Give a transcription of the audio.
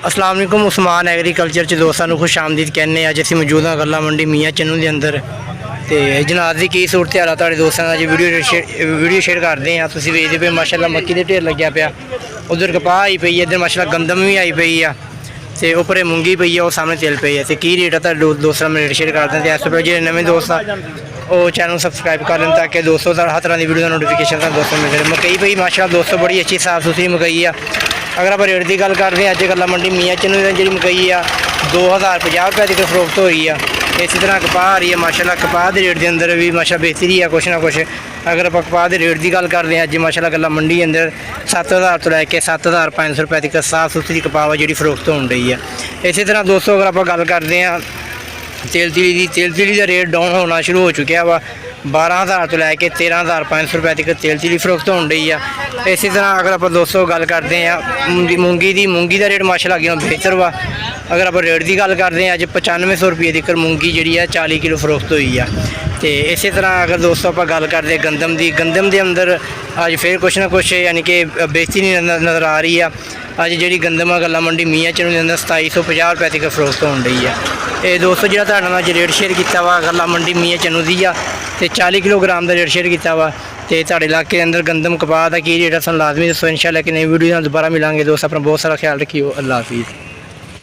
अस्सलाम वालेकुम। उस्मान एग्रीकल्चर च दोस्तां नूं खुश आमदीद कहने। अज असीं मौजूद हाँ गल्ला मंडी मियाँ चन्नू के अंदर। तो जनाब की की सूरत हाल तुहाडे दोस्तां दा अज वीडियो शेयर करते हैं। तुसीं वेखदे पे माशाअल्लाह मक्की दे ढेर लग्या पिया। उधर कपाह आई पई है, इधर माशाअल्लाह गंदम भी आई पई है, तो उपर मूंगी पई है, वो सामने तिल पई है। तो की रेट है तुहाडे दोस्तां में रेट शेयर करते हैं। तो इस तो जो नवे दोस्त आ वो चैनल सबसक्राइब कर लें ताकि दोस्तों हर तरह की वीडियो का नोटिफिकेशन दोस्तों मिल जाए। मकई पई माशाअल्लाह दोस्तों बड़ी अच्छी साफ सुथरी मकई आ। अगर आप रेट की गल करते हैं, अज गल्ला मंडी मियाँ चन्नू जी मकई आ 2050 रुपये तक फरोख्त हो रही है। इसी तरह कपाह आ रही है माशाअल्लाह। कपाह के रेट के अंदर भी माशाअल्लाह बेहतरी है कुछ ना कुछ। अगर आप कपाह के रेट की गल करते हैं, अज माशाअल्लाह गल्ला मंडी के अंदर 7000 तो लैके 7500 रुपये तक साफ सुथरी कपाह जी फरोख्त हो रही है। इसी तरह दोस्तों अगर आप गल करते हैं तेल तिली का रेट डाउन होना शुरू हो चुका वा। 12000 तो लैके 13500 रुपये तक तेल तिली फरोख्त हो रही है। इसी तरह अगर आप दोस्तों गल करते हैं मूंगी का रेट माशाअल्लाह अगे बेहतर वा। अगर आप रेट की गल करते हैं, अज 9500 रुपये तक मूंगी जी है 40 किलो फरोख्त हुई है। तो इसी तरह अगर दोस्तों आप गल करते हैं गंदम के अंदर अज फिर कुछ ना कुछ यानी कि बेहतरी नज़र आ रही है। अज जी गंदम है गल्ला मंडी मियाँ चन्नू के अंदर 2750 रुपये तक फरोख्त हो रही है। ये दोस्तों जो अज रेट शेयर किया वा गल्ला मंडी मियाँ चन्नू दी आ, तो 40 किलोग्राम का रेट शेयर किया वा। तो तुहाडे इलाके के अंदर गंदम कपाह का की रेट है सानूं लाजमी दसो। इंशाअल्लाह कि नई वीडियो दोबारा मिलांगे। दोस्त अपना बहुत सारा ख्याल रखियो। अल्लाह हाफिज़।